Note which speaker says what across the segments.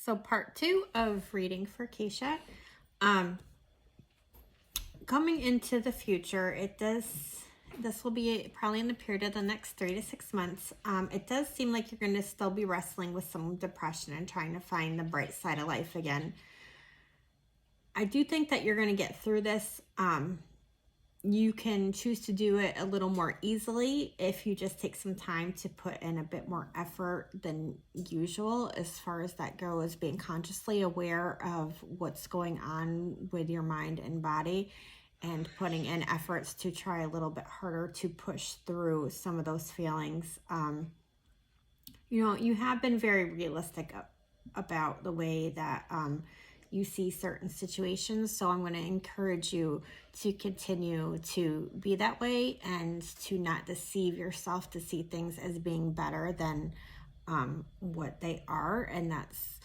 Speaker 1: So part 2 of reading for Kisha. Coming into the future, this will be probably in the period of the next 3 to 6 months. It does seem like you're going to still be wrestling with some depression and trying to find the bright side of life again. I do think that you're going to get through this. You can choose to do it a little more easily if you just take some time to put in a bit more effort than usual as far as that goes, being consciously aware of what's going on with your mind and body and putting in efforts to try a little bit harder to push through some of those feelings. You have been very realistic about the way that you see certain situations. So I'm going to encourage you to continue to be that way and to not deceive yourself to see things as being better than what they are. And that's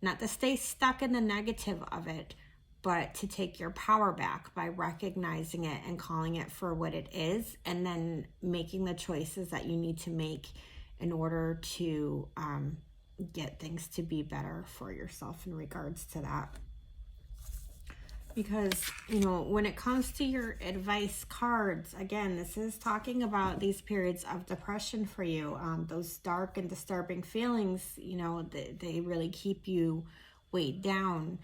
Speaker 1: not to stay stuck in the negative of it, but to take your power back by recognizing it and calling it for what it is, and then making the choices that you need to make in order to get things to be better for yourself in regards to that. Because, when it comes to your advice cards, again, this is talking about these periods of depression for you. Those dark and disturbing feelings, they really keep you weighed down.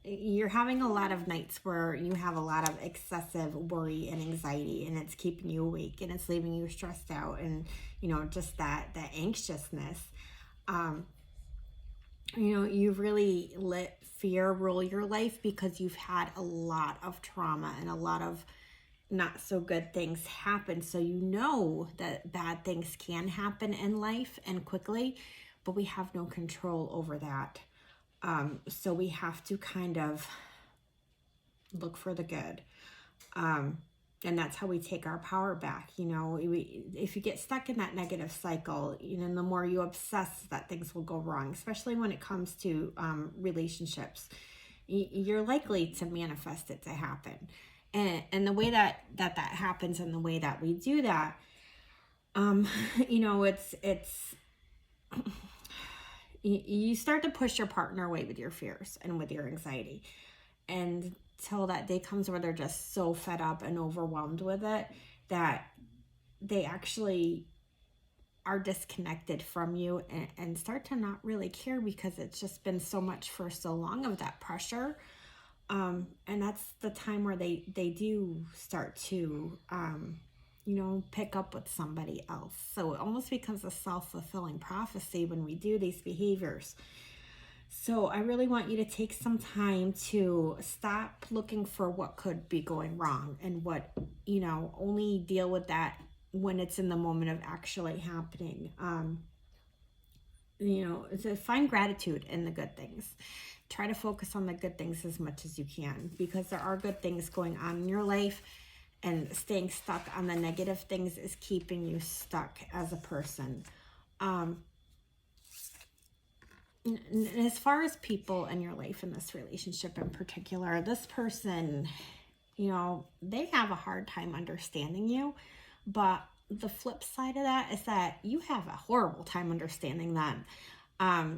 Speaker 1: You're having a lot of nights where you have a lot of excessive worry and anxiety, and it's keeping you awake and it's leaving you stressed out, and just that anxiousness. You've really let fear rule your life because you've had a lot of trauma and a lot of not so good things happen. So that bad things can happen in life and quickly, but we have no control over that. So we have to kind of look for the good. And that's how we take our power back. If you get stuck in that negative cycle, the more you obsess that things will go wrong, especially when it comes to relationships, you're likely to manifest it to happen. And the way that happens and the way that we do that, it's you start to push your partner away with your fears and with your anxiety, and till that day comes where they're just so fed up and overwhelmed with it that they actually are disconnected from you and start to not really care because it's just been so much for so long of that pressure. And that's the time where they do start to, pick up with somebody else. So it almost becomes a self-fulfilling prophecy when we do these behaviors. So I really want you to take some time to stop looking for what could be going wrong and what, only deal with that when it's in the moment of actually happening. To find gratitude in the good things. Try to focus on the good things as much as you can, because there are good things going on in your life, and staying stuck on the negative things is keeping you stuck as a person. As far as people in your life, in this relationship in particular, this person, they have a hard time understanding you, but the flip side of that is that you have a horrible time understanding them.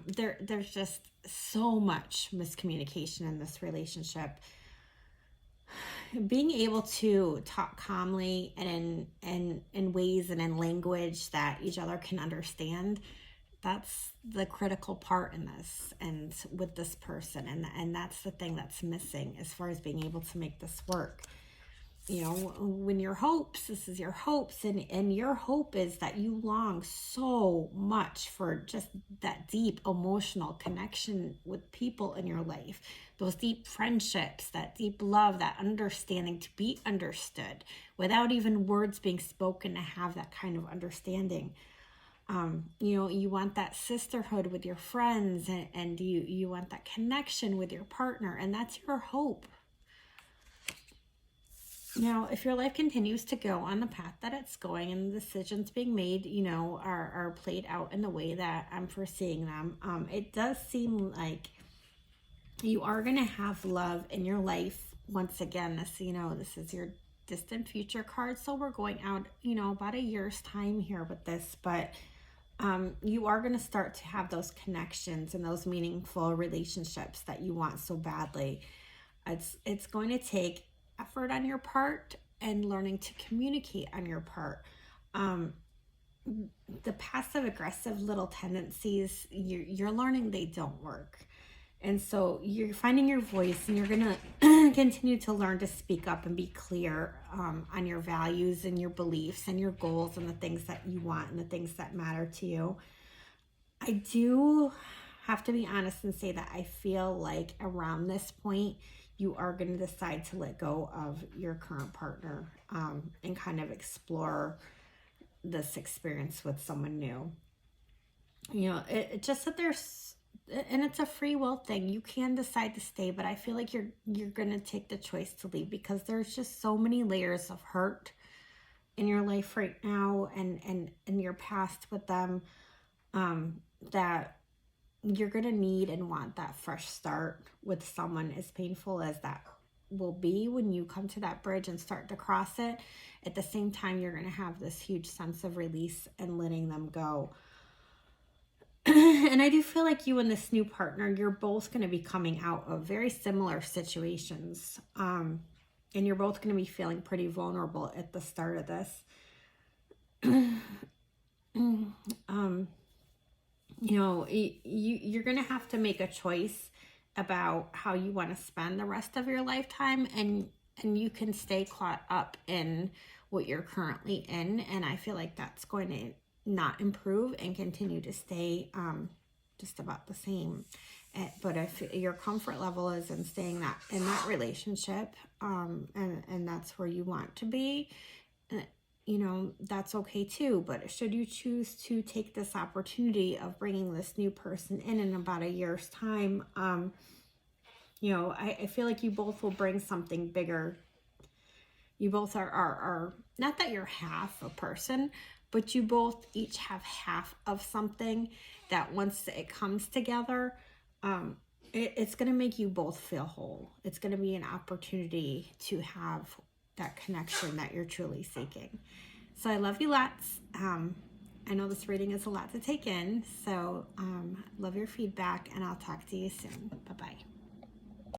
Speaker 1: There's just so much miscommunication in this relationship. Being able to talk calmly and in ways and in language that each other can understand, that's the critical part in this and with this person. And that's the thing that's missing as far as being able to make this work. When this is your hopes, and your hope is that you long so much for just that deep emotional connection with people in your life, those deep friendships, that deep love, that understanding, to be understood without even words being spoken, to have that kind of understanding. You want that sisterhood with your friends, and you want that connection with your partner, and that's your hope. Now, if your life continues to go on the path that it's going, and the decisions being made, are played out in the way that I'm foreseeing them, it does seem like you are going to have love in your life. Once again, this is your distant future card, so we're going out, about a year's time here with this, but you are going to start to have those connections and those meaningful relationships that you want so badly. It's going to take effort on your part and learning to communicate on your part. The passive aggressive little tendencies, you're learning they don't work. And so you're finding your voice, and you're going to continue to learn to speak up and be clear on your values and your beliefs and your goals and the things that you want and the things that matter to you. I do have to be honest and say that I feel like around this point, you are going to decide to let go of your current partner and kind of explore this experience with someone new. You know, it just that there's, and it's a free will thing. You can decide to stay, but I feel like you're gonna take the choice to leave, because there's just so many layers of hurt in your life right now, and in your past with them, that you're gonna need and want that fresh start with someone, as painful as that will be when you come to that bridge and start to cross it. At the same time, you're gonna have this huge sense of release and letting them go. And I do feel like you and this new partner, you're both going to be coming out of very similar situations. And you're both going to be feeling pretty vulnerable at the start of this. You know, you're going to have to make a choice about how you want to spend the rest of your lifetime. And you can stay caught up in what you're currently in. And I feel like that's going to not improve and continue to stay just about the same. But if your comfort level is in staying in that relationship, and that's where you want to be, you know, that's okay too. But should you choose to take this opportunity of bringing this new person in about a year's time, you know, I feel like you both will bring something bigger. You both are not that you're half a person, but you both each have half of something that once it comes together, it's going to make you both feel whole. It's going to be an opportunity to have that connection that you're truly seeking. So I love you lots. I know this reading is a lot to take in, so love your feedback, and I'll talk to you soon. Bye-bye.